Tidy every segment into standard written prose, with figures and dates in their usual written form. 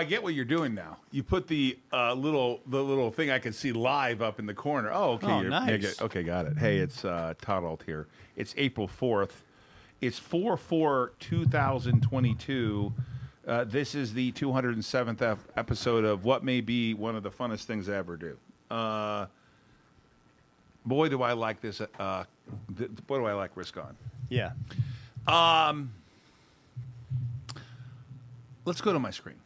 get what you're doing now. You put the little thing I can see live up in the corner. Oh, okay. Oh, nice. Okay, got it. Hey, it's Todd Ault here. It's April 4th. It's 4/4/2022. This is the 207th episode of what may be one of the funnest things I ever do. Boy, do I like this. Boy, do I like Risk On. Yeah. Let's go to my screen.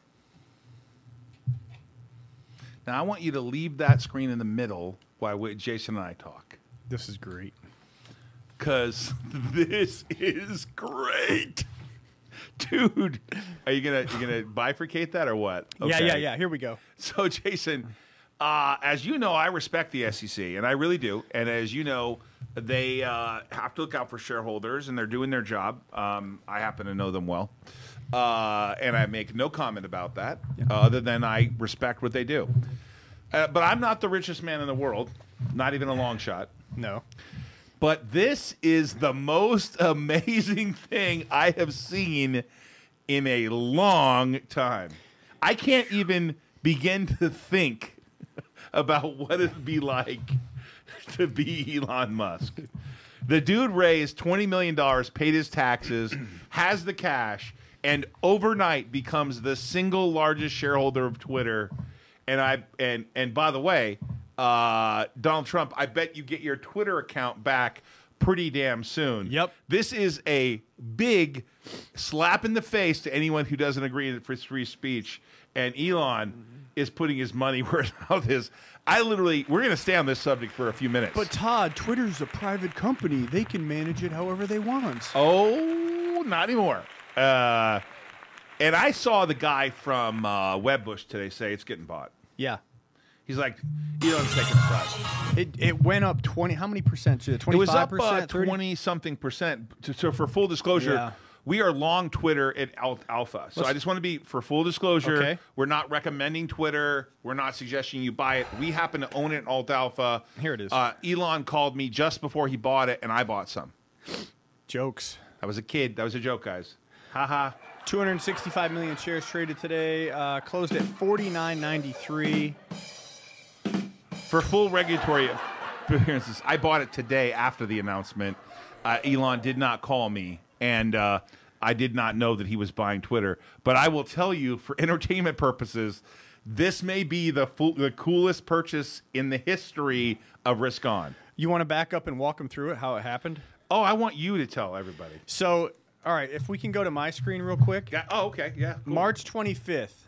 Now, I want you to leave that screen in the middle while Jason and I talk. This is great. Because this is great. Dude, are you gonna bifurcate that or what? Okay. Yeah. Here we go. So, Jason, as you know, I respect the SEC, and I really do. And as you know, they have to look out for shareholders, and they're doing their job. I happen to know them well. And I make no comment about that, other than I respect what they do. But I'm not the richest man in the world, not even a long shot. No. But this is the most amazing thing I have seen in a long time. I can't even begin to think about what it'd be like to be Elon Musk. The dude raised $20 million, paid his taxes, has the cash, and overnight becomes the single largest shareholder of Twitter. And by the way, Donald Trump, I bet you get your Twitter account back pretty damn soon. Yep. This is a big slap in the face to anyone who doesn't agree for free speech. And Elon is putting his money where his mouth is. We're going to stay on this subject for a few minutes. But Todd, Twitter's a private company. They can manage it however they want. Oh, not anymore. And I saw the guy from Webbush today say it's getting bought. Yeah. He's like, Elon's taking the price. It went up 20. How many percent? 25%? It was up 20-something percent. So for full disclosure, we are long Twitter at Alpha. So I just want to be, for full disclosure, we're not recommending Twitter. We're not suggesting you buy it. We happen to own it at Alt Alpha. Here it is. Elon called me just before he bought it, and I bought some. Jokes. I was a kid. That was a joke, guys. Ha. 265 million shares traded today. Closed at $49.93. For full regulatory appearances, I bought it today after the announcement. Elon did not call me, and I did not know that he was buying Twitter. But I will tell you, for entertainment purposes, this may be the coolest purchase in the history of Risk On. You want to back up and walk them through it, how it happened? Oh, I want you to tell everybody. So, all right, if we can go to my screen real quick. Yeah. Oh, okay. Yeah. Cool. March 25th,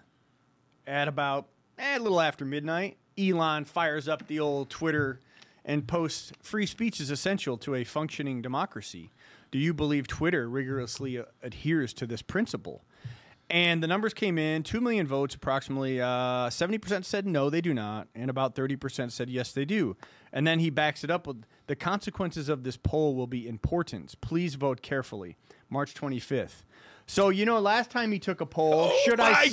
at about a little after midnight, Elon fires up the old Twitter and posts, "Free speech is essential to a functioning democracy. Do you believe Twitter rigorously adheres to this principle?" And the numbers came in, 2 million votes, approximately 70% said no, they do not, and about 30% said yes, they do. And then he backs it up with, "The consequences of this poll will be important. Please vote carefully." March 25th. So, last time he took a poll, should I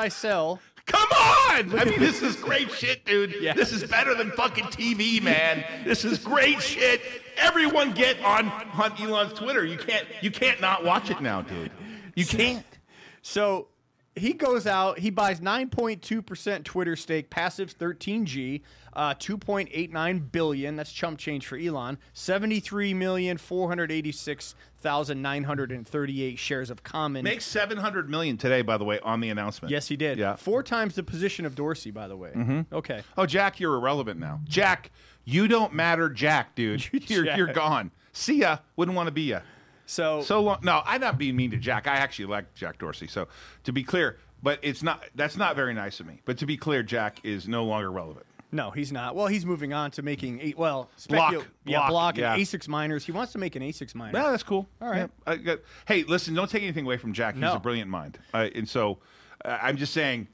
sell? Come on! I mean, this is great shit, dude. Yeah. This is better than fucking TV, man. This is great shit. Everyone get on Elon's Twitter. You can't not watch it now, dude. You can't. So he goes out, he buys 9.2% Twitter stake, passive 13G, 2.89 billion. That's chump change for Elon. 73,486,938 shares of common. Makes 700 million today, by the way, on the announcement. Yes, he did. Yeah. 4 times the position of Dorsey, by the way. Okay. Oh, Jack, you're irrelevant now. Jack, you don't matter, Jack, dude. You're gone. See ya. Wouldn't want to be ya. So long. No, I'm not being mean to Jack. I actually like Jack Dorsey. So to be clear, but that's not very nice of me. But to be clear, Jack is no longer relevant. No, he's not. Well, he's moving on to making block and ASICs miners. He wants to make an ASICs miner. Yeah, that's cool. All right. Yeah. Hey, listen, don't take anything away from Jack. He's a brilliant mind. And so I'm just saying,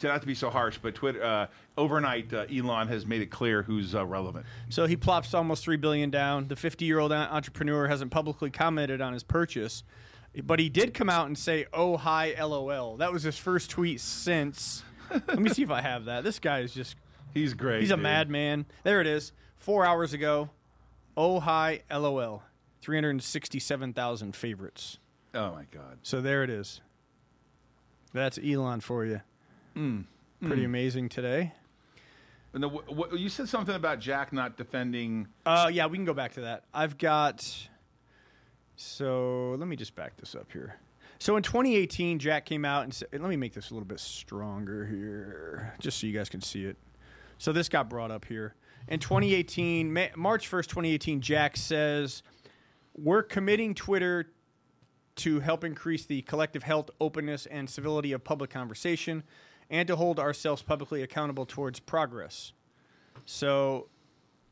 not to be so harsh, but Twitter overnight, Elon has made it clear who's relevant. So he plops almost $3 billion down. The 50-year-old entrepreneur hasn't publicly commented on his purchase, but he did come out and say, "Oh, hi, LOL." That was his first tweet since. Let me see if I have that. This guy is just... He's great. He's a madman. There it is. 4 hours ago. "Oh, hi, LOL." 367,000 favorites. Oh, my God. So there it is. That's Elon for you. Pretty amazing today. And you said something about Jack not defending. Yeah, we can go back to that. I've got. So let me just back this up here. So in 2018, Jack came out and said, let me make this a little bit stronger here, just so you guys can see it. So this got brought up here. In 2018, March 1st, 2018, Jack says, we're committing Twitter to help increase the collective health, openness, and civility of public conversation, and to hold ourselves publicly accountable towards progress. So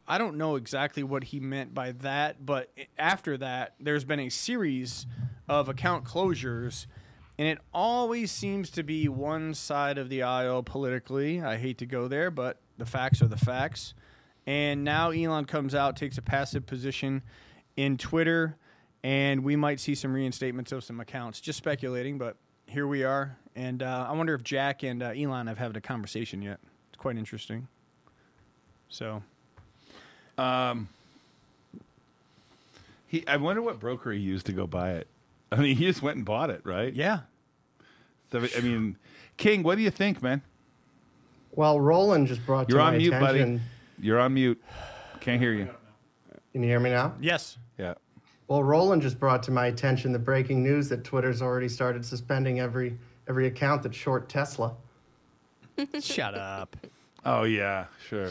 I don't know exactly what he meant by that, but after that, there's been a series of account closures, and it always seems to be one side of the aisle politically. I hate to go there, but the facts are the facts. And now Elon comes out, takes a passive position in Twitter, and we might see some reinstatements of some accounts. Just speculating, but here we are. And I wonder if Jack and Elon have had a conversation yet. It's quite interesting. So, I wonder what broker he used to go buy it. I mean, he just went and bought it, right? yeah. So, I mean, King, what do you think, man? Well, Roland just brought to You're my on mute, attention. buddy. You're on mute. Can't hear you. Can you hear me now? Yes. Yeah. Well, Roland just brought to my attention the breaking news that Twitter's already started suspending every account that's short Tesla. Shut up. Oh, yeah, sure.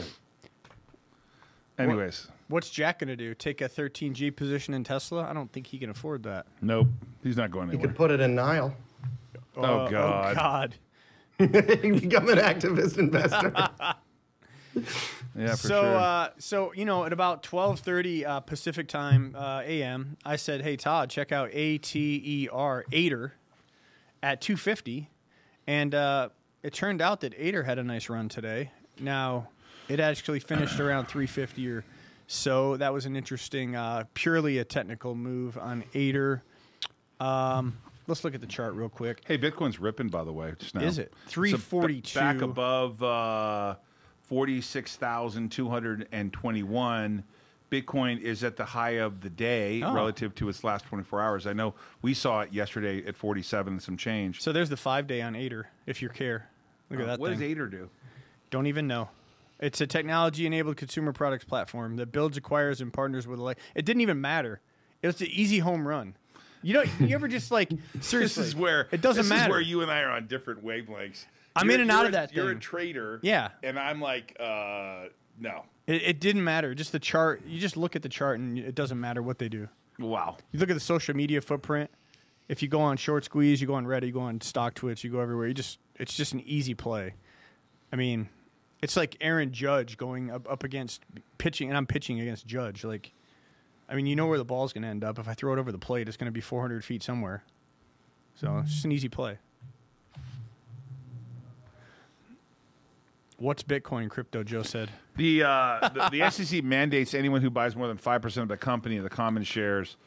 Anyways. What's Jack going to do? Take a 13G position in Tesla? I don't think he can afford that. Nope. He's not going You anywhere. could put it in Nile. Oh, God. Oh, God. Become an activist investor. Yeah, for sure. So you know, at about 12:30 Pacific time a.m., I said, "Hey Todd, check out ATER at 250," and it turned out that ATER had a nice run today. Now, it actually finished around 350 or so. That was an interesting, purely a technical move on ATER. Let's look at the chart real quick. Hey, Bitcoin's ripping, by the way, just now. Is it 342? Back above 46,221. Bitcoin is at the high of the day relative to its last 24 hours. I know we saw it yesterday at 47 and some change. So there's the 5-day on ATER, if you care. Look at that What thing. does ATER do? Don't even know. It's a technology-enabled consumer products platform that builds, acquires, and partners with. It didn't even matter. It was an easy home run. You know, you ever just like seriously? This is where it doesn't matter. This is where you and I are on different wavelengths. I'm in and out of that You're thing. a trader, Yeah, and I'm like, no. It didn't matter. Just the chart. You just look at the chart, and it doesn't matter what they do. Wow. You look at the social media footprint. If you go on Short Squeeze, you go on Reddit, you go on Stock Twitch, you go everywhere. It's just an easy play. I mean, it's like Aaron Judge going up against pitching, and I'm pitching against Judge. Like, I mean, you know where the ball's going to end up. If I throw it over the plate, it's going to be 400 feet somewhere. So it's just an easy play. What's Bitcoin crypto? Joe said. The SEC mandates anyone who buys more than 5% of the company of the common shares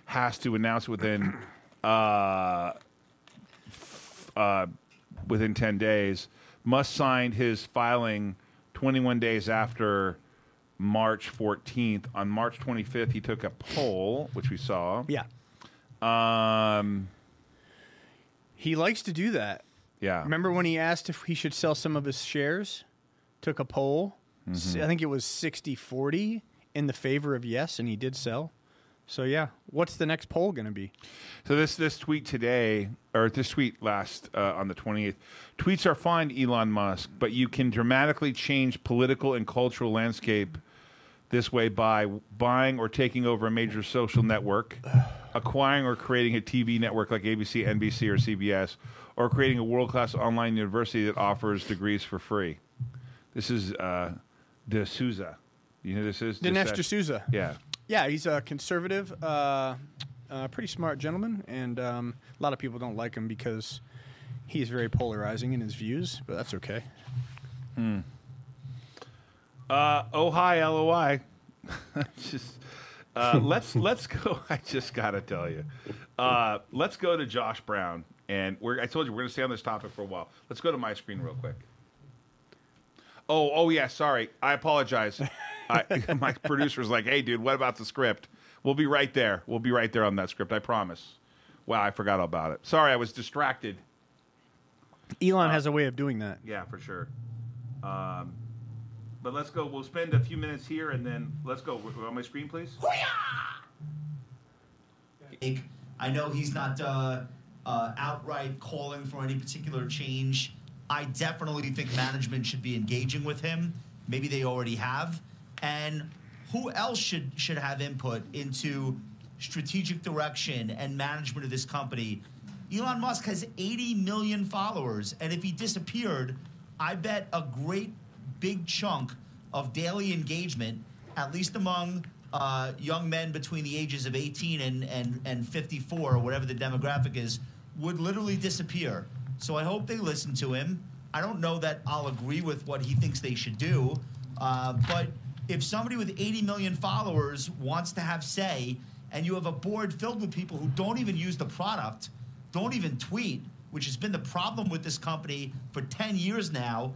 has to announce within 10 days. Must sign his filing 21 days after March 14th. On March 25th, he took a poll, which we saw. Yeah. He likes to do that. Yeah. Remember when he asked if he should sell some of his shares? Took a poll. I think it was 60-40 in the favor of yes, and he did sell. So, yeah. What's the next poll going to be? So this tweet today, or this tweet last on the 28th, tweets are fine, Elon Musk, but you can dramatically change political and cultural landscape this way by buying or taking over a major social network, acquiring or creating a TV network like ABC, NBC, or CBS, or creating a world-class online university that offers degrees for free. This is D'Souza. You know who this is? Dinesh D'Souza. Yeah. Yeah, he's a conservative, pretty smart gentleman, and a lot of people don't like him because he's very polarizing in his views, but that's okay. Oh hi, LOI. Just let's go. I just gotta tell you, let's go to Josh Brown, and I told you we're gonna stay on this topic for a while. Let's go to my screen real quick. Oh yeah, sorry. I apologize. My producer's like, hey, dude, what about the script? We'll be right there. We'll be right there on that script. I promise. Wow, I forgot all about it. Sorry, I was distracted. Elon has a way of doing that. Yeah, for sure. But let's go. We'll spend a few minutes here, and then let's go. On my screen, please. I know he's not outright calling for any particular change. I definitely think management should be engaging with him. Maybe they already have. And who else should have input into strategic direction and management of this company? Elon Musk has 80 million followers, and if he disappeared, I bet a great big chunk of daily engagement, at least among young men between the ages of 18 and 54, or whatever the demographic is, would literally disappear. So I hope they listen to him. I don't know that I'll agree with what he thinks they should do, but if somebody with 80 million followers wants to have say, and you have a board filled with people who don't even use the product, don't even tweet, which has been the problem with this company for 10 years now,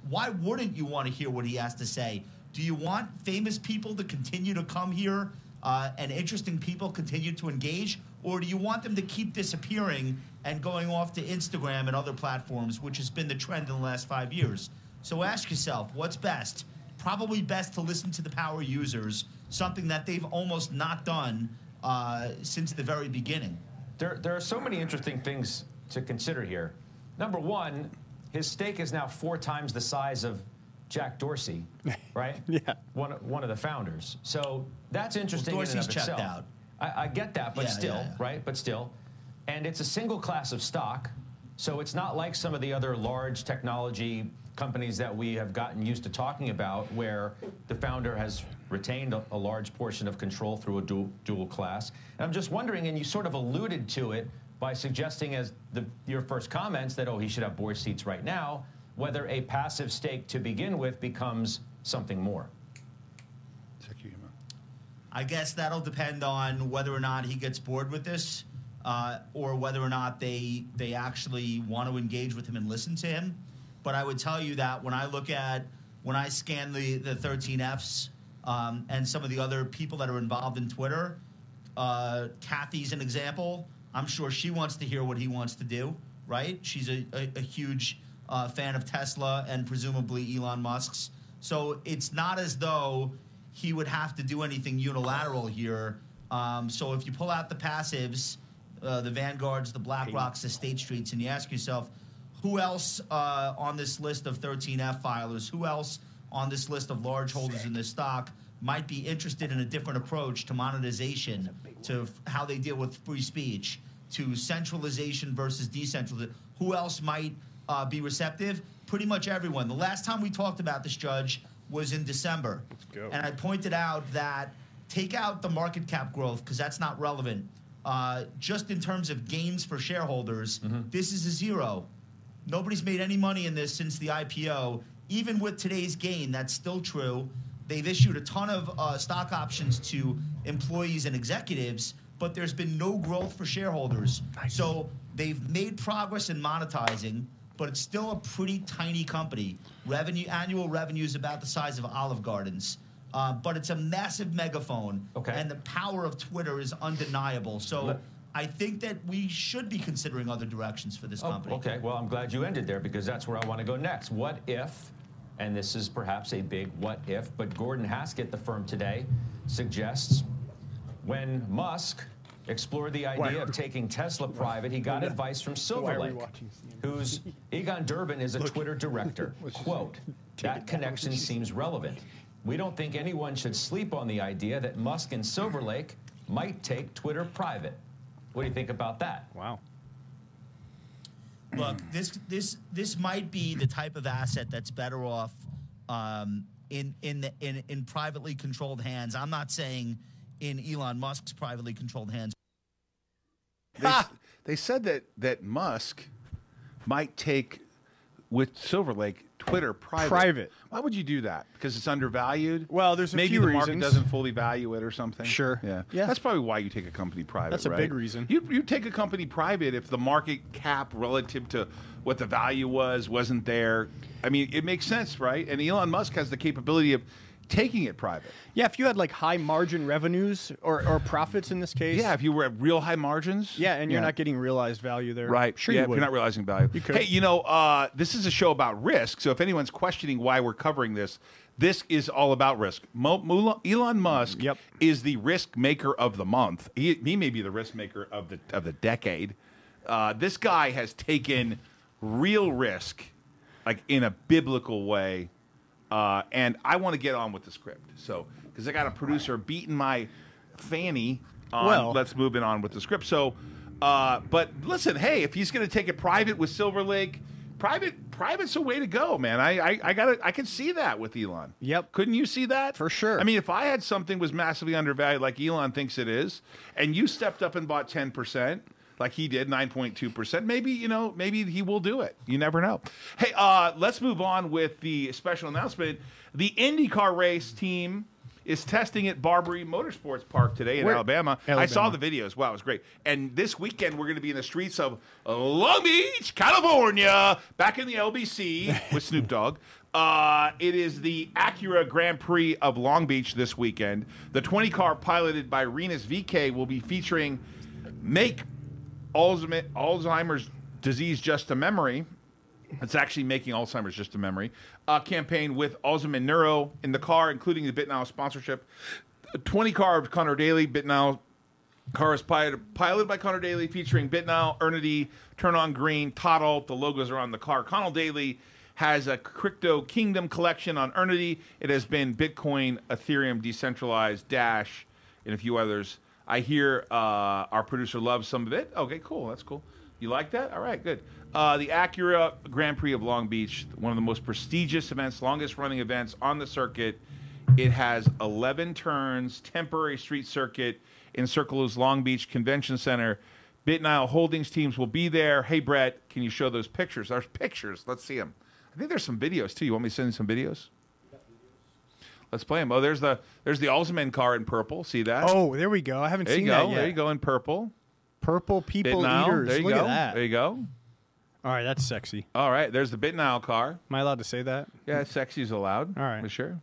why wouldn't you want to hear what he has to say? Do you want famous people to continue to come here and interesting people continue to engage? Or do you want them to keep disappearing and going off to Instagram and other platforms, which has been the trend in the last 5 years? So ask yourself, what's best? Probably best to listen to the power users, something that they've almost not done since the very beginning. There are so many interesting things to consider here. Number one, his stake is now 4 times the size of Jack Dorsey, right? Yeah. One of the founders. So that's interesting. Well, in and Dorsey's of checked itself. out. I get that, but Yeah, still, yeah. right? But still. And it's a single class of stock, so it's not like some of the other large technology companies that we have gotten used to talking about, where the founder has retained a large portion of control through a dual class. And I'm just wondering, and you sort of alluded to it by suggesting as your first comments that, oh, he should have board seats right now, whether a passive stake to begin with becomes something more. I guess that'll depend on whether or not he gets bored with this, or whether or not they actually want to engage with him and listen to him. But I would tell you that when I scan the 13Fs and some of the other people that are involved in Twitter, Kathy's an example. I'm sure she wants to hear what he wants to do, right? She's a huge fan of Tesla and presumably Elon Musk's. So it's not as though he would have to do anything unilateral here. So if you pull out the passives, the Vanguards, the BlackRocks, the State Streets, and you ask yourself, who else on this list of 13F filers, who else on this list of large holders in this stock might be interested in a different approach to monetization, to how they deal with free speech, to centralization versus decentralization? Who else might be receptive? Pretty much everyone. The last time we talked about this, Judge, was in December. Let's go. And I pointed out that take out the market cap growth, because that's not relevant. Just in terms of gains for shareholders, this is a zero. Nobody's made any money in this since the IPO. Even with today's gain, that's still true. They've issued a ton of stock options to employees and executives, but there's been no growth for shareholders. Nice. So they've made progress in monetizing, but it's still a pretty tiny company. Annual revenue is about the size of Olive Gardens. But it's a massive megaphone, and the power of Twitter is undeniable. So I think that we should be considering other directions for this company. Okay, well, I'm glad you ended there, because that's where I want to go next. What if, and this is perhaps a big what if, but Gordon Haskett, the firm today, suggests when Musk explored the idea of taking Tesla private, he got advice from Silver Lake, whose Egon Durbin is a Twitter director. Quote, that connection seems relevant. We don't think anyone should sleep on the idea that Musk and Silver Lake might take Twitter private. What do you think about that? Wow. Look, this might be the type of asset that's better off in privately controlled hands. I'm not saying in Elon Musk's privately controlled hands. They said that Musk might take, with Silver Lake, Twitter private. Why would you do that? Because it's undervalued? Well, there's a Maybe few the market reasons. doesn't fully value it or something. Sure. Yeah. Yeah. That's probably why you take a company private. That's a right? big reason. You take a company private if the market cap relative to what the value wasn't there. I mean, it makes sense, right? And Elon Musk has the capability of taking it private. Yeah, if you had like high margin revenues or profits in this case. Yeah, if you were at real high margins. Yeah, and you're not getting realized value there. Right. Sure yeah, you if would. you're not realizing value. You could. Hey, this is a show about risk. So if anyone's questioning why we're covering this, this is all about risk. Elon Musk is the risk maker of the month. He may be the risk maker of the decade. This guy has taken real risk, like in a biblical way. And I want to get on with the script. So, because I got a producer beating my fanny on, let's move on with the script. So, but listen, hey, if he's going to take it private with Silver Lake, private's a way to go, man. I can see that with Elon. Yep. Couldn't you see that? For sure. I mean, if I had something was massively undervalued like Elon thinks it is, and you stepped up and bought 10%, like he did, 9.2%. Maybe he will do it. You never know. Hey, let's move on with the special announcement. The IndyCar race team is testing at Barbary Motorsports Park today in Alabama. I saw the videos. Wow, it was great. And this weekend, we're going to be in the streets of Long Beach, California, back in the LBC with Snoop Dogg. It is the Acura Grand Prix of Long Beach this weekend. The 20-car piloted by Renus VK will be featuring Make Alzheimer's disease just a memory. It's actually making Alzheimer's just a memory. Campaign with Alzheimer's Neuro in the car, including the BitNow sponsorship. 20 car of Connor Daly. BitNow car is piloted by Connor Daly, featuring BitNow, Earnity, Turn On Green, Todd Ault. The logos are on the car. Connor Daly has a Crypto Kingdom collection on Earnity. It has been Bitcoin, Ethereum, Decentralized, Dash, and a few others. I hear our producer loves some of it. Okay, cool. That's cool. You like that? All right, good. The Acura Grand Prix of Long Beach, one of the most prestigious events, longest running events on the circuit. It has 11 turns, temporary street circuit, encircles Long Beach Convention Center. BitNile Holdings teams will be there. Hey, Brett, can you show those pictures? There's pictures. Let's see them. I think there's some videos, too. You want me to send you some videos? Let's play them. Oh, there's the Alzheimer's car in purple. See that? Oh, there we go. I haven't seen that yet. There you go in purple. Purple people BitNile. eaters. There you Look go. at that. There you go. All right, that's sexy. All right, there's the BitNile car. Am I allowed to say that? Yeah, sexy is allowed. All right. For sure.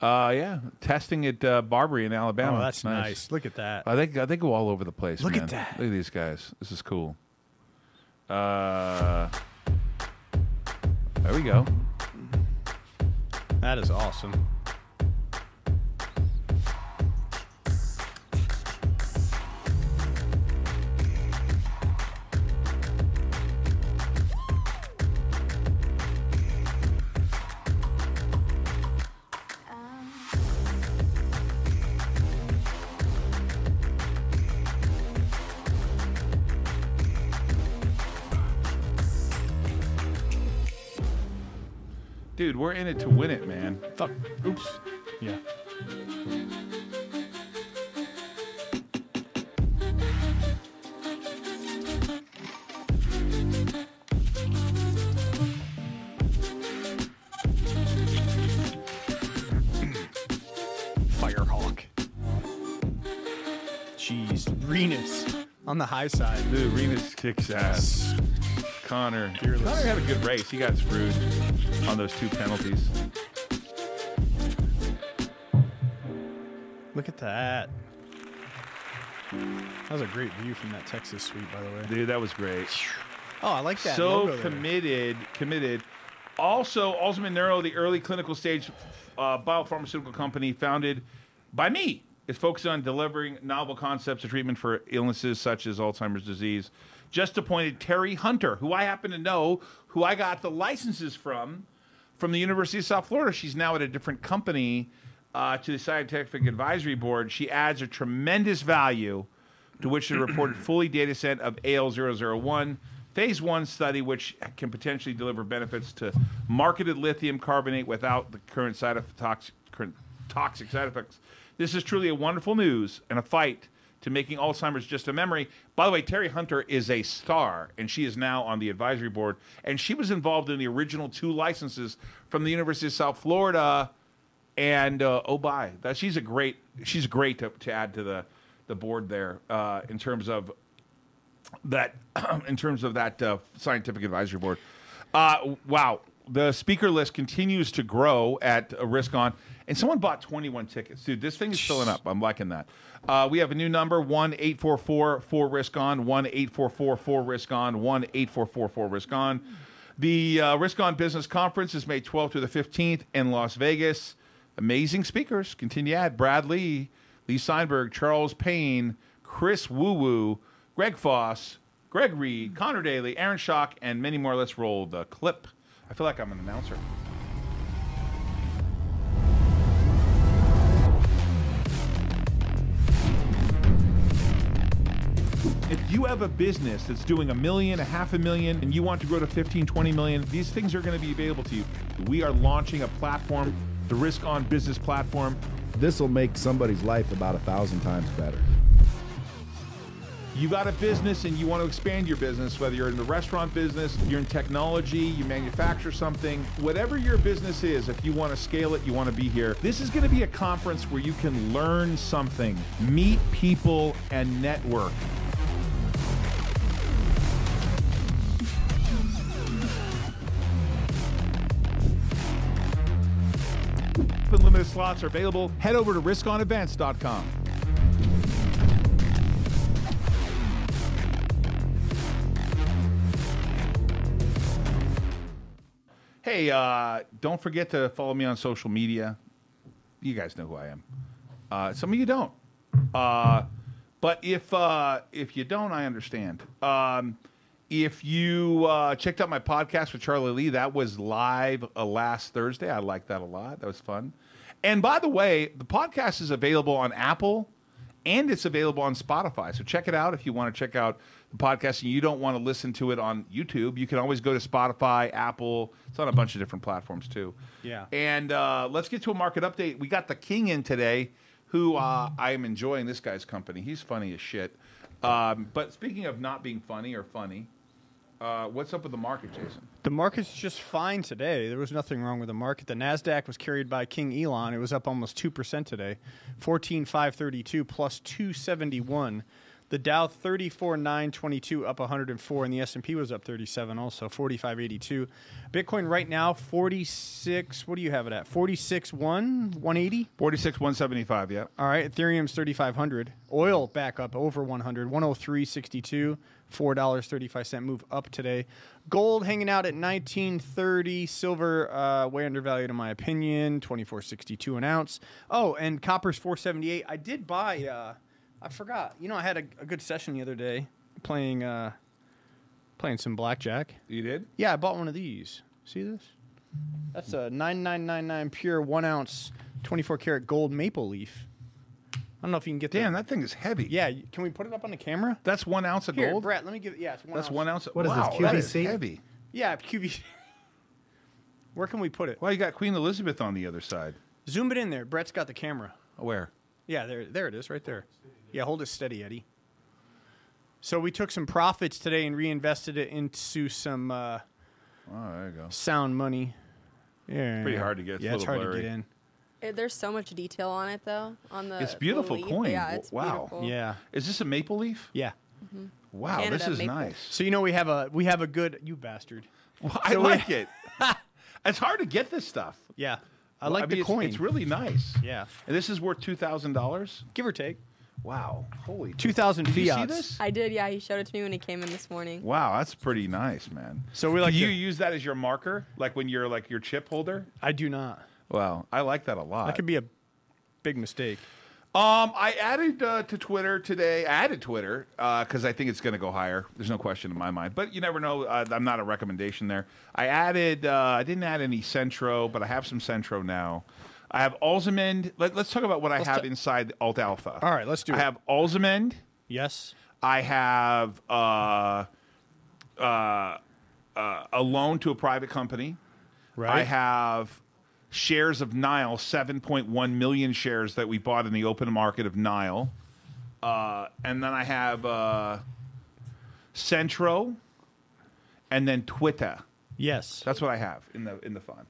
Yeah, testing at Barbary in Alabama. Oh, that's nice. Look at that. They go all over the place. Look man. at that. Look at these guys. This is cool. There we go. That is awesome. Dude, we're in it to win it, man. Fuck. Oops. Yeah. Firehawk. Jeez. Renus on the high side. Dude, Renus kicks ass. Connor had a good race. He got screwed on those 2 penalties. Look at that. That was a great view from that Texas suite, by the way. Dude, that was great. Oh, I like that. So logo committed. Also, Alzheimer's Neuro, the early clinical stage biopharmaceutical company founded by me, is focused on delivering novel concepts of treatment for illnesses such as Alzheimer's disease. Just appointed Terry Hunter, who I happen to know, who I got the licenses from the University of South Florida. She's now at a different company to the Scientific Advisory Board. She adds a tremendous value to which the reported fully data set of AL001, phase 1 study, which can potentially deliver benefits to marketed lithium carbonate without the current toxic side effects. This is truly a wonderful news and a fight to making Alzheimer's just a memory. By the way, Terry Hunter is a star, and she is now on the advisory board. And she was involved in the original 2 licenses from the University of South Florida. And she's great to add to the board there in terms of that scientific advisory board. Wow, the speaker list continues to grow at Risk On, and someone bought 21 tickets. Dude, this thing is filling up. I'm liking that. We have a new number, 1-844-4-RISK-ON, 1-844-4-RISK-ON, 1-844-4-RISK-ON. The Risk On Business Conference is May 12th to the 15th in Las Vegas. Amazing speakers. Continue to add Brad Lee, Lee Seinberg, Charles Payne, Chris Woo-Woo, Greg Foss, Greg Reed, Connor Daly, Aaron Schock, and many more. Let's roll the clip. I feel like I'm an announcer. If you have a business that's doing $1 million, $500,000, and you want to grow to 15, 20 million, these things are going to be available to you. We are launching a platform, the Risk On Business Platform. This will make somebody's life about 1,000 times better. You got a business and you want to expand your business, whether you're in the restaurant business, you're in technology, you manufacture something, whatever your business is, if you want to scale it, you want to be here. This is going to be a conference where you can learn something, meet people, and network. Limited slots are available. Head over to riskonevents.com. Hey, don't forget to follow me on social media. You guys know who I am. Some of you don't. But if you don't, I understand. If you checked out my podcast with Charlie Lee, that was live last Thursday. I liked that a lot. That was fun. And by the way, the podcast is available on Apple and it's available on Spotify. So check it out if you want to check out the podcast and you don't want to listen to it on YouTube. You can always go to Spotify, Apple. It's on a bunch of different platforms too. Yeah. And let's get to a market update. We got the King in today, who I am enjoying this guy's company. He's funny as shit. But speaking of not being funny or funny, what's up with the market, Jason? The market's just fine today. There was nothing wrong with the market. The NASDAQ was carried by King Elon. It was up almost 2% today. 14,532 plus 271. The Dow 34,922 up 104, and the S&P was up 37 also, 45.82. Bitcoin right now 46. What do you have it at? 180. 46,175. Yeah. All right. Ethereum's 3,500. Oil back up over 100. 103.62. $4.35 move up today. Gold hanging out at 1930. Silver way undervalued in my opinion. 24.62 an ounce. Oh, and copper's 478. I did buy. I forgot. You know, I had a good session the other day playing some blackjack. You did? Yeah, I bought one of these. See this? That's a 9999 pure 1 ounce 24 karat gold maple leaf. I don't know if you can get Damn, that thing is heavy. Yeah, can we put it up on the camera? That's 1 ounce of Here, gold? Brett, let me give it. Yeah, it's 1 That's ounce. 1 ounce. What is this, Wow, that is QVC? heavy. Yeah, QVC. Where can we put it? Well, you got Queen Elizabeth on the other side. Zoom it in there. Brett's got the camera. Where? Yeah, there it is, right there. Yeah, hold it steady, Eddie. So we took some profits today and reinvested it into some Oh, there you go. sound money. Yeah, Pretty hard to get. It's Yeah, a it's little hard blurry. to get in. There's so much detail on it, though. On the It's beautiful leaf. coin. Yeah, it's Wow. beautiful. Yeah, Is this a maple leaf? yeah. Wow, Canada this is maple. nice. So you know we have a good bastard. Well, I So we- like it. It's hard to get this stuff. Yeah, I Well, like the mean, coin. It's really nice. Yeah, And this is worth $2,000. give or take Wow. Holy. 2,000 Did you see fiats. this? I did, yeah. He showed it to me when he came in this morning. Wow, that's pretty nice, man. So we like Do you to- use that as your marker, like when you're like your chip holder? I do not. Wow, I like that a lot. That could be a big mistake. I added to Twitter today. I added Twitter because I think it's going to go higher. There's no question in my mind. But you never know. I'm not a recommendation there. I added. I didn't add any Centro, but I have some Centro now. I have Alzamend. Let's talk about what I have inside Alt Alpha. All right, let's do it. I have Alzamend. Yes. I have a loan to a private company. Right. I have shares of Nile, 7.1 million shares that we bought in the open market of Nile. And then I have Centro and then Twitter. Yes. That's what I have in the fund.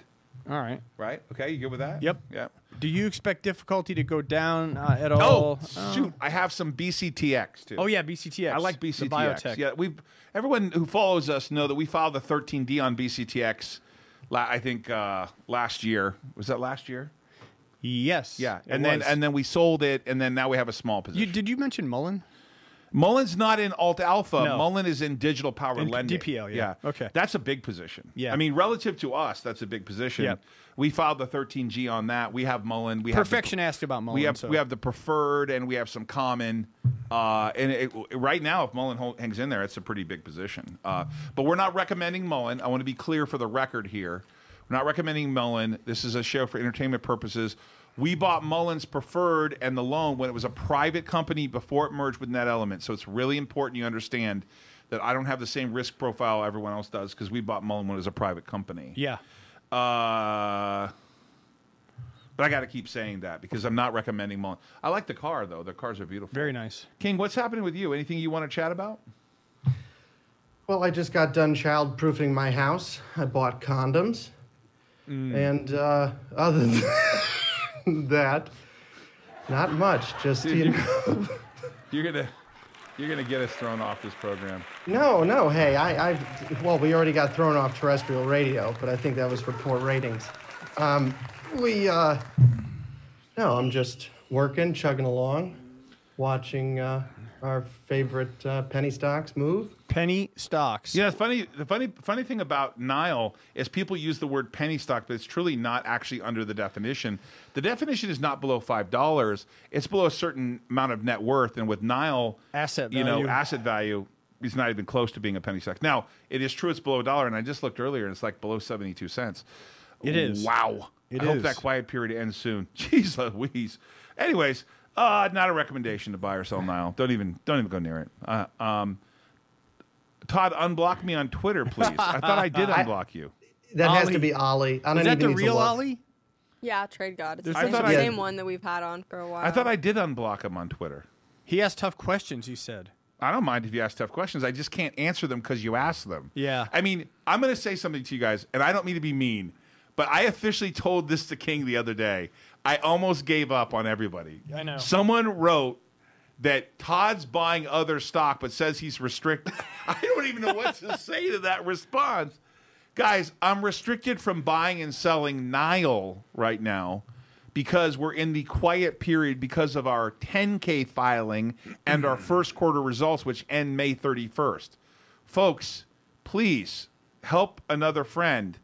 All right. Right? Okay, you good with that? Yep. Yep. Do you expect difficulty to go down at Oh, all? shoot. I have some BCTX, too. Oh, yeah, BCTX. I like The BCTX. biotech. Yeah, everyone who follows us know that we filed a 13D on BCTX I think last year. Was that last year? Yes. Yeah, it and was. then we sold it, and then now we have a small position. Did you mention Mullen? Mullen's not in Alt Alpha. No. Mullen is in digital power In lending. DPL, yeah. Okay. That's a big position. Yeah. I mean, relative to us, that's a big position. Yeah. We filed the 13G on that. We have Mullen. Perfection asked about Mullen. We have the preferred, and we have some common. Right now, if Mullen hangs in there, it's a pretty big position. But we're not recommending Mullen. I want to be clear for the record here. We're not recommending Mullen. This is a show for entertainment purposes. We bought Mullen's preferred and the loan when it was a private company before it merged with Net Element. So it's really important you understand that I don't have the same risk profile everyone else does because we bought Mullen when it was a private company. Yeah. But I got to keep saying that because I'm not recommending Mullen. I like the car, though. The cars are beautiful. Very nice. King, what's happening with you? Anything you want to chat about? Well, I just got done child-proofing my house. I bought condoms. And other than that, not much. Just, you know. You're gonna get us thrown off this program. No. Hey, well, we already got thrown off terrestrial radio, but I think that was for poor ratings. No, I'm just working, chugging along, watching our favorite penny stocks move. Penny stocks. Yeah, it's funny. The funny thing about Nile is people use the word penny stock, but it's truly not actually under the definition. The definition is not below $5. It's below a certain amount of net worth, and with Nile, Asset value. asset value is not even close to being a penny stock. Now, it is true it's below $1, and I just looked earlier, and it's like below 72 cents. It is. Wow. It I hope is. that quiet period ends soon. Jeez Louise. Anyways, not a recommendation to buy or sell Nile. Don't even go near it. Todd, unblock me on Twitter, please. I thought I did unblock you. That has Ollie. to be Ollie. I don't Is that even the need to real look. Ollie? Yeah, Trade God. It's the There's same, something- same one that we've had on for a while. I thought I did unblock him on Twitter. He asked tough questions, he said. I don't mind if you ask tough questions. I just can't answer them because you asked them. Yeah. I mean, I'm going to say something to you guys, and I don't mean to be mean, but I officially told this to King the other day. I almost gave up on everybody. I know. Someone wrote that Todd's buying other stock but says he's restricted. I don't even know what to say to that response. Guys, I'm restricted from buying and selling Nile right now because we're in the quiet period because of our 10K filing and our first quarter results, which end May 31st. Folks, please help another friend.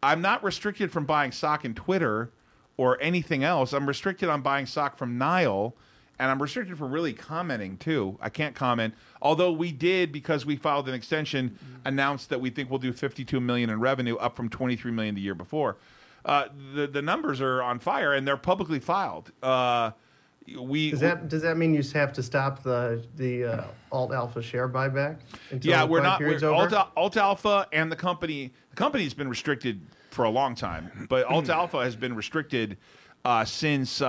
I'm not restricted from buying stock in Twitter or anything else. I'm restricted on buying stock from Nile, and I'm restricted from really commenting, too. I can't comment. Although we did, because we filed an extension, announce that we think we'll do $52 million in revenue, up from $23 million the year before. The numbers are on fire, and they're publicly filed. Does that mean you have to stop the Alt Alpha share buyback? Until Yeah, the we're quiet not. period's We're, over? Alt Alpha and the company's been restricted for a long time, but Alt Alpha has been restricted since we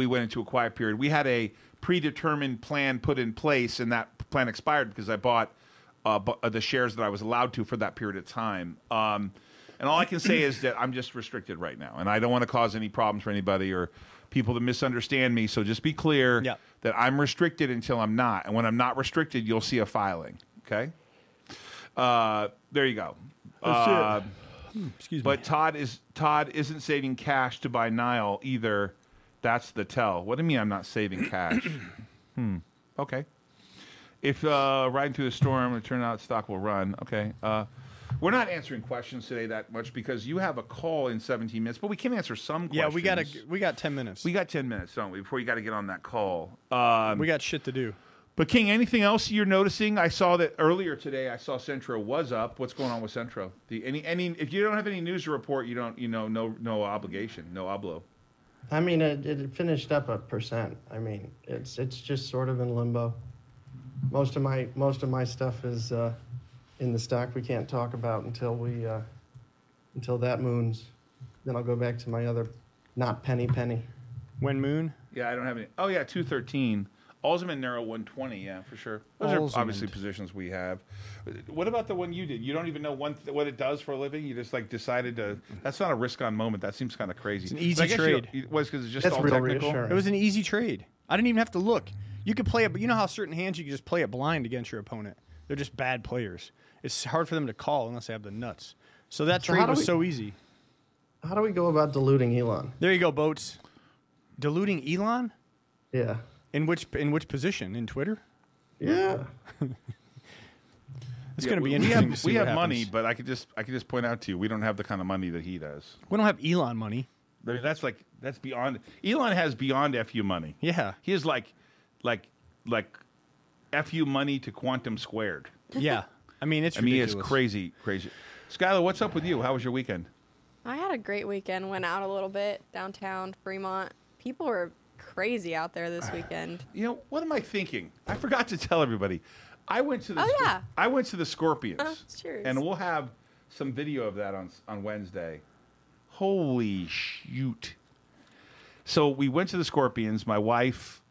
went into a quiet period. We had a predetermined plan put in place, and that plan expired because I bought the shares that I was allowed to for that period of time. And all I can say is that I'm just restricted right now, and I don't want to cause any problems for anybody or people to misunderstand me. So just be clear that I'm restricted until I'm not, and when I'm not restricted, you'll see a filing. Okay. There you go. Excuse me. But Todd isn't saving cash to buy Nile either. That's the tell. What do you mean I'm not saving cash? Okay. If riding through the storm, it turns out stock will run. Okay. We're not answering questions today that much because you have a call in 17 minutes, but we can answer some questions. Yeah, we got 10 minutes. We got 10 minutes, don't we, before you got to get on that call. We got shit to do. But King, anything else you're noticing? I saw that earlier today. I saw Centro was up. What's going on with Centro? Any? If you don't have any news to report, no obligation, no oblo. I mean, it finished up 1%. I mean, it's just sort of in limbo. Most of my stuff is in the stock we can't talk about until that moons. Then I'll go back to my other not penny. When Moon? Yeah, I don't have any. Oh yeah, 213. Alzheimer narrow 120. Yeah, for sure. Those are obviously Alzheimer. positions we have. What about the one you did? You don't even know what it does for a living. You just decided to. That's not a risk on moment. That seems kind of crazy. It's an easy But I guess trade. Was because it's just That's all real technical. reassuring. It was an easy trade. I didn't even have to look. You could play it, but you know how certain hands you can just play it blind against your opponent. They're just bad players. It's hard for them to call unless they have the nuts. So that So trade how do was we- so easy. How do we go about diluting Elon? There you go, Boats. Diluting Elon? Yeah. In which position? In Twitter? Yeah. It's going to be interesting to see We what have money, happens. but I could just point out to you, we don't have the kind of money that he does. We don't have Elon money. I mean, that's beyond. Elon has beyond FU money. Yeah. He is like FU money to quantum squared. Yeah. I mean, it's I mean, ridiculous. it's crazy, crazy. Skylar, what's up with you? How was your weekend? I had a great weekend. Went out a little bit downtown Fremont. People were crazy out there this weekend. You know, what am I thinking? I forgot to tell everybody. I went to the Oh, yeah. I went to the Scorpions. Cheers. And we'll have some video of that on Wednesday. Holy shoot. So we went to the Scorpions, my wife,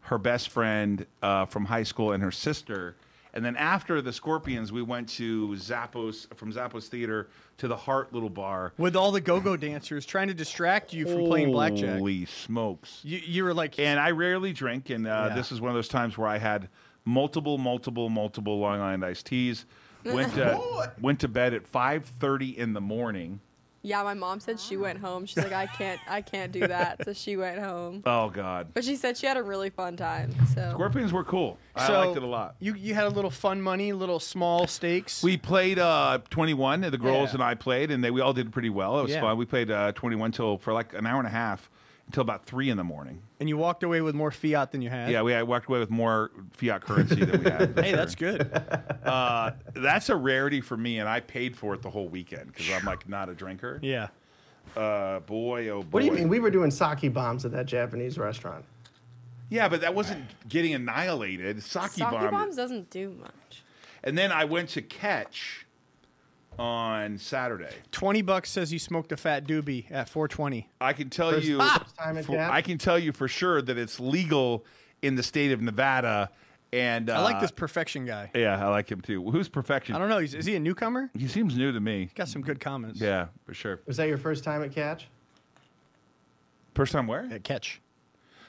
her best friend from high school, and her sister. And then after the Scorpions, we went to from Zappos Theater to the Heart Little Bar. With all the go-go dancers trying to distract you from playing blackjack. Holy smokes. You were like... And I rarely drink, and this is one of those times where I had multiple Long Island iced teas. Went to bed at 5:30 in the morning. Yeah, my mom said she went home. She's like, I can't do that. So she went home. Oh God! But she said she had a really fun time. So Scorpions were cool. I So, liked it a lot. You had a little fun money, little small stakes. We played 21. The girls Yeah. and I played, and we all did pretty well. It was Yeah. fun. We played 21 for like an hour and a half until about 3 in the morning. And you walked away with more fiat than you had. Yeah, we walked away with more fiat currency than we had. Hey, that's good. That's a rarity for me, and I paid for it the whole weekend because I'm like not a drinker. Yeah. Boy, oh boy. What do you mean? We were doing sake bombs at that Japanese restaurant. Yeah, but that wasn't getting annihilated. Sake bomb. bombs doesn't do much. And then I went to Catch on Saturday. $20 says you smoked a fat doobie at 420. I can tell First you, time at for, Catch? I can tell you for sure that it's legal in the state of Nevada. And I like this perfection guy. Yeah, I like him too. Who's Perfection? I don't know. Is he a newcomer? He seems new to me. Got some good comments. Yeah, for sure. Was that your first time at Catch? First time where? At Catch.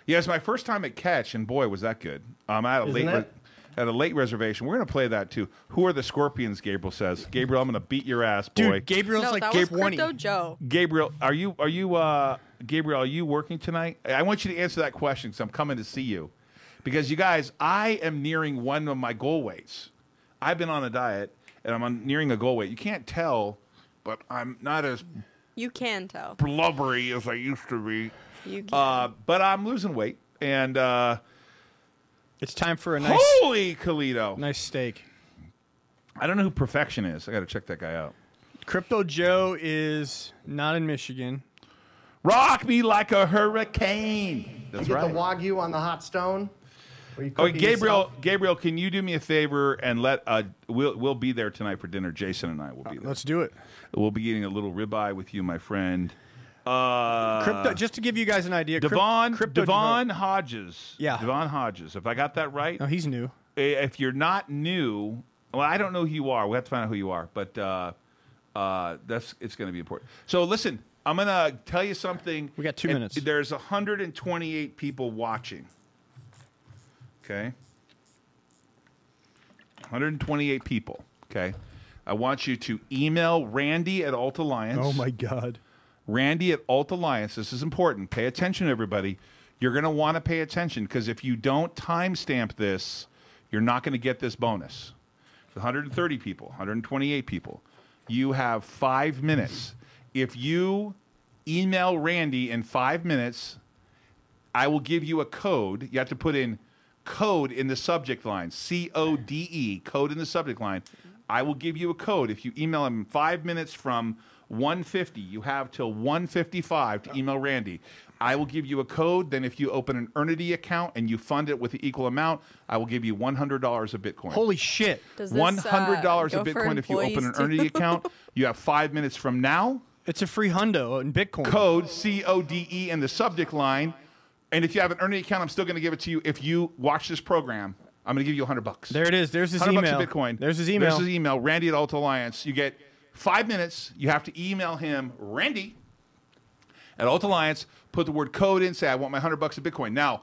Yeah, it's my first time at Catch, and boy, was that good. I had a Isn't it? at a late reservation. We're gonna play that too. Who are the Scorpions? Gabriel says. Gabriel, I'm gonna beat your ass, boy. Dude, Gabriel's No, like that Gabe was Crypto Warney. Joe. Gabriel, Gabriel, are you working tonight? I want you to answer that question because I'm coming to see you. Because you guys, I am nearing one of my goal weights. I've been on a diet and I'm nearing a goal weight. You can't tell, but I'm not as You can tell. blubbery as I used to be. You can. But I'm losing weight, and It's time for a nice holy Colito! nice steak. I don't know who Perfection is. I got to check that guy out. Crypto Joe is not in Michigan. Rock me like a hurricane. That's You get right. the Wagyu on the hot stone? Where you Oh, cook it Gabriel, yourself? Gabriel, can you do me a favor and we'll be there tonight for dinner. Jason and I will be there. Let's do it. We'll be eating a little ribeye with you, my friend. Crypto, just to give you guys an idea. Devon Crypto Hodges. Yeah. Devon Hodges. If I got that right, Oh, he's new. if you're not new, well, I don't know who you are. We have to find out who you are, but it's going to be important. So listen, I'm going to tell you something. We got 2 minutes. There's 128 people watching. Okay? 128 people. Okay? I want you to email Randy at Alt Alliance. Oh my God. Randy at Alt Alliance. This is important. Pay attention, everybody. You're going to want to pay attention because if you don't timestamp this, you're not going to get this bonus. 130 people, 128 people. You have 5 minutes. If you email Randy in 5 minutes, I will give you a code. You have to put in code in the subject line, CODE, code in the subject line. I will give you a code. If you email him in 5 minutes from 1:50, you have till 1:55 to email Randy. I will give you a code. Then if you open an Earnity account and you fund it with the equal amount, I will give you $100 of Bitcoin. Holy shit. Does this, $100 go of for Bitcoin if you open an employees, Earnity too? account. You have 5 minutes from now. It's a free hundo in Bitcoin. Code CODE in the subject line. And if you have an Earnity account, I'm still going to give it to you. If you watch this program, I'm going to give you $100. There it is. There's his $100 email. of Bitcoin. There's his email. There's his email. Randy at Alt Alliance. You get 5 minutes. You have to email him, Randy at Alt Alliance. Put the word code in. Say, I want my $100 of Bitcoin. Now,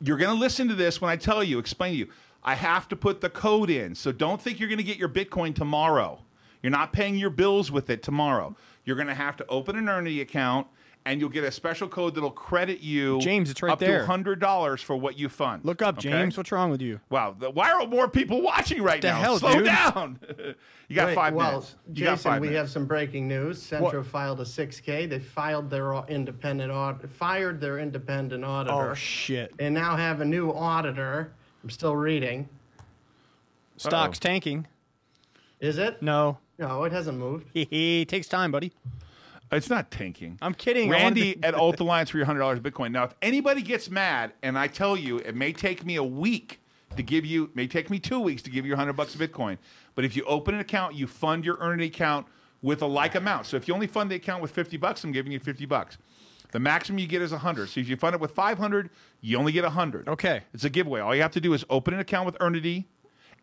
you're going to listen to this when I tell you, explain to you. I have to put the code in. So don't think you're going to get your Bitcoin tomorrow. You're not paying your bills with it tomorrow. You're going to have to open an Earnity account, and you'll get a special code that'll credit you James, it's right up there. to $100 for what you fund. Look up, okay? James. What's wrong with you? Wow. Why are more people watching right The now? hell, Slow dude? down. You got Wait, 5 well, minutes. You got Jason, 5 we minutes. have some breaking news. Centro filed a 6K. They filed their fired their independent auditor. Oh, shit. And now have a new auditor. I'm still reading. Stock's tanking. Is it? No. No, it hasn't moved. It takes time, buddy. It's not tanking. I'm kidding. I wanted Randy to- at Alt Alliance for your $100 Bitcoin. Now, if anybody gets mad, and I tell you, it may take me a week to give you, it may take me 2 weeks to give you $100 of Bitcoin. But if you open an account, you fund your Earnity account with a like amount. So if you only fund the account with $50, I'm giving you $50. The maximum you get is 100. So if you fund it with 500, you only get 100. Okay. It's a giveaway. All you have to do is open an account with Earnity,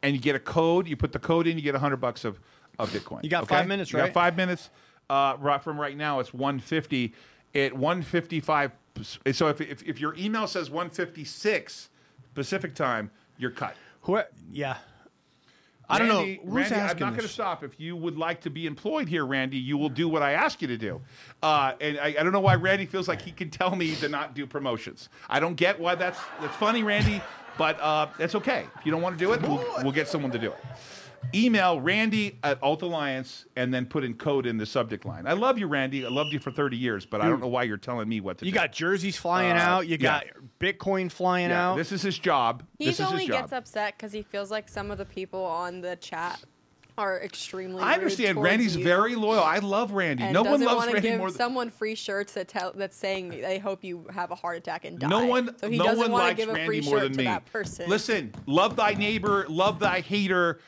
and you get a code. You put the code in, you get $100 of Bitcoin. You got okay? 5 minutes, You right? got 5 minutes. Right from right now, it's 150. At 155. So if your email says 156 Pacific time, you're cut. Yeah. I don't know. Randy, Who's Randy, I'm asking not going to this? stop. If you would like to be employed here, Randy, you will do what I ask you to do. And I don't know why Randy feels like he can tell me to not do promotions. I don't get why that's funny, Randy, but that's okay. If you don't want to do it, we'll get someone to do it. Email Randy at Alt Alliance and then put in code in the subject line. I love you, Randy. I loved you for 30 years, but I don't know why you're telling me what to do. You got jerseys flying out. You got Bitcoin flying out. This is his job. He This is only his job. gets upset because he feels like some of the people on the chat are extremely. I understand. rude towards Randy's you very loyal. I love Randy. and No one doesn't loves want to Randy give more than someone free shirts that's saying they hope you have a heart attack and die. no one. So he no doesn't one want to likes give a Randy free more shirt than to me. that person. Listen, love thy neighbor, love thy hater.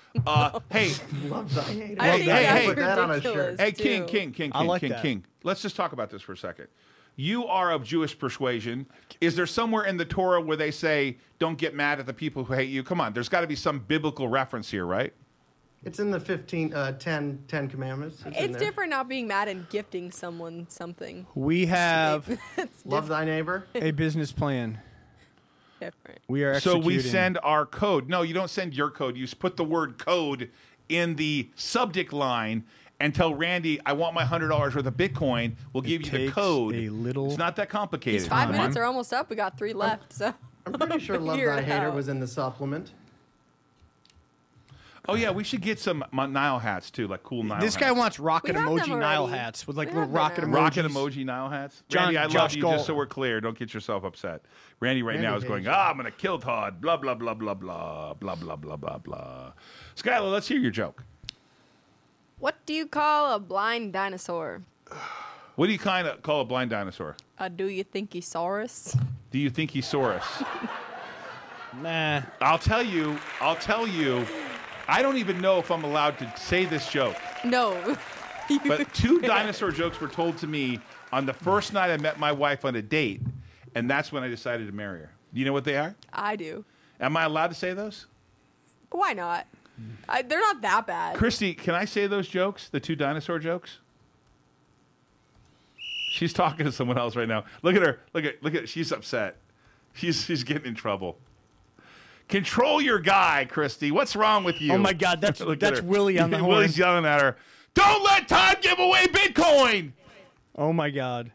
Hey, Love thy hater. I think hey, that's hey. Put that on a ridiculous, shirt. hey, too. King. I like King, that. King. Let's just talk about this for a second. You are of Jewish persuasion. Is there somewhere in the Torah where they say, "Don't get mad at the people who hate you"? Come on, there's got to be some biblical reference here, right? It's in the 10 Commandments. in It's there. different not being mad and gifting someone something. We have It's Love thy neighbor. a business plan. different. We are So executing. we send our code. No, you don't send your code. You put the word code in the subject line and tell Randy, I want my $100 worth of Bitcoin. We'll give you the takes code. a little It's not that complicated. These 5 Come minutes on. are almost up. We got 3 left. So I'm pretty sure Love Figure Thy it Hater out. was in the supplement. Oh, yeah, we should get some Nile hats, too, like cool Nile This hats. guy wants rocket We have them emoji Nile already. hats with like We little have them rocket now. emojis. Rocket emoji Nile hats. John- Randy, I love Josh you, Galt. just so we're clear. Don't get yourself upset. Randy right now is Randy going, hates I'm going to kill Todd. Blah, blah, blah, blah, blah, blah, blah, blah, blah, blah. Skylar, let's hear your joke. what do you call a blind dinosaur? What do you kind of call a blind dinosaur? Do you think he saurus? Do you think he's Saurus? Nah. I'll tell you, I don't even know if I'm allowed to say this joke, No. but 2 dinosaur jokes were told to me on the first night I met my wife on a date, and that's when I decided to marry her. Do you know what they are? I do. Am I allowed to say those? Why not? They're not that bad. Christy, can I say those jokes, the 2 dinosaur jokes? She's talking to someone else right now. Look at her. Look at she's upset. She's getting in trouble. Control your guy, Christy. What's wrong with you? Oh my God, that's Look at her. Willie on the horn. Willie's yelling at her. Don't let Todd give away Bitcoin. Oh my God.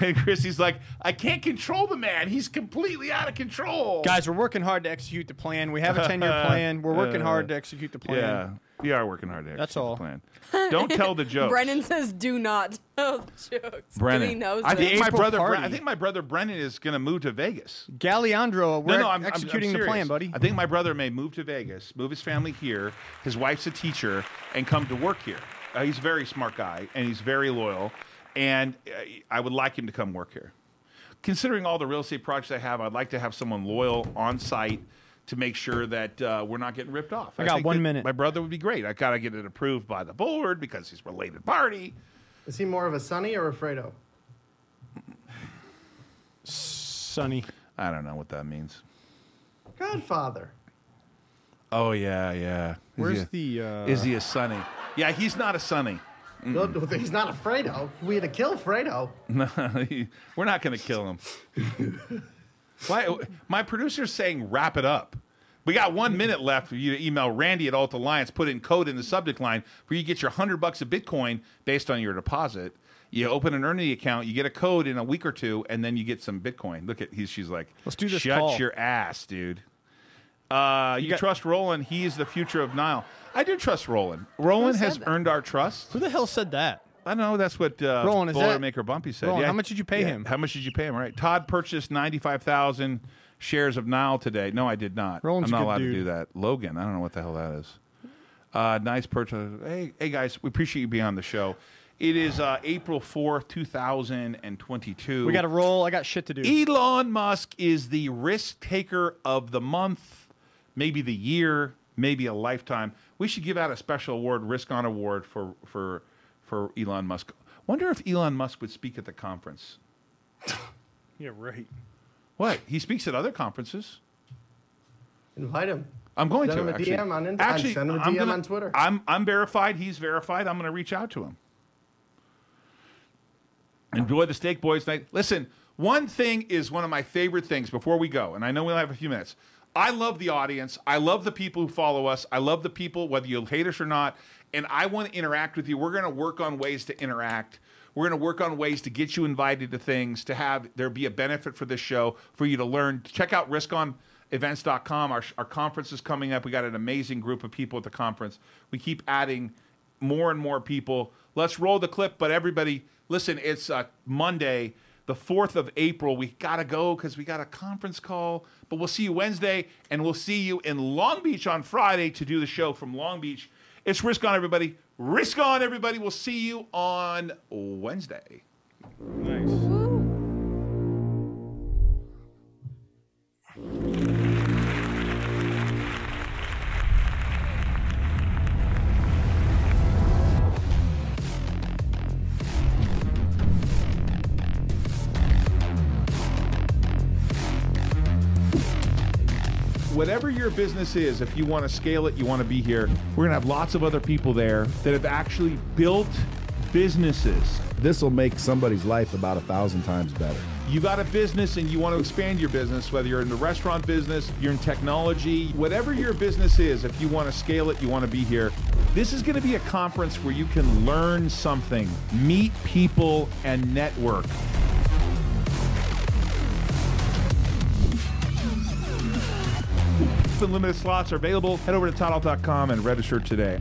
And Christy's like, I can't control the man. He's completely out of control. Guys, we're working hard to execute the plan. We have a 10-year plan. We're working hard to execute the plan. Yeah, we are working hard to That's execute all. the plan. Don't tell the jokes. Brennan says, "Do not tell the jokes." Brennan. He knows I think this. my April brother. party. I think my brother Brennan is going to move to Vegas. Galleandro, we're I'm executing the serious. plan, buddy. I think my brother may move to Vegas, move his family here. His wife's a teacher, and come to work here. He's a very smart guy, and he's very loyal. And I would like him to come work here. Considering all the real estate projects I have, I'd like to have someone loyal on site to make sure that we're not getting ripped off. I got think 1 that minute. My brother would be great. I got to get it approved by the board because he's a related party. Is he more of a Sonny or a Fredo? Sonny. I don't know what that means. Godfather. Oh, yeah. Where's the... Is he a Sonny? Yeah, he's not a Sonny. Good. He's not a Fredo. We had to kill Fredo. No, we're not going to kill him. Why? My producer's saying wrap it up. We got 1 minute left for you to email Randy at Alt Alliance, put in code in the subject line where you get your $100 of Bitcoin based on your deposit. You open an earning account, you get a code in a week or two, and then you get some Bitcoin. Look at she's like, let's do this. Shut call. your ass, dude. You trust Roland? He is the future of Nile. I do trust Roland. Roland has earned our trust. Who the hell said that? I know that's what Roland, Boilermaker Bumpy said. Roland, how much did you pay him? How much did you pay him? All right. Todd purchased 95,000 shares of Nile today. No, I did not. Roland's I'm not a good allowed dude. to do that. Logan, I don't know what the hell that is. Nice purchase. Hey guys, we appreciate you being on the show. It is April 4th, 2022. We got to roll. I got shit to do. Elon Musk is the risk taker of the month, maybe the year, maybe a lifetime. We should give out a special award, Risk On Award for Elon Musk. Wonder if Elon Musk would speak at the conference. Yeah, right. What? He speaks at other conferences. Invite him. I'm going Send to him a actually. DM on Actually, send him a I'm DM gonna- on Twitter. I'm verified. He's verified. I'm going to reach out to him. Enjoy the steak, boys. Night. Listen, one thing is one of my favorite things before we go, and I know we'll have a few minutes. I love the audience. I love the people who follow us. I love the people, whether you hate us or not, and I want to interact with you. We're going to work on ways to interact. We're going to work on ways to get you invited to things, to have there be a benefit for this show, for you to learn. Check out riskonevents.com. Our conference is coming up. We got an amazing group of people at the conference. We keep adding more and more people. Let's roll the clip, but everybody, listen, it's Monday, the 4th of April. We got to go because we got a conference call, but we'll see you Wednesday, and we'll see you in Long Beach on Friday to do the show from Long Beach. It's Risk On, everybody. Risk On, everybody. We'll see you on Wednesday. Nice. Whatever your business is, if you want to scale it, you want to be here, we're going to have lots of other people there that have actually built businesses. This will make somebody's life about 1,000 times better. You got a business and you want to expand your business, whether you're in the restaurant business, you're in technology, whatever your business is, if you want to scale it, you want to be here. This is going to be a conference where you can learn something, meet people, and network. Limited slots are available. Head over to ToddAult.com and register today.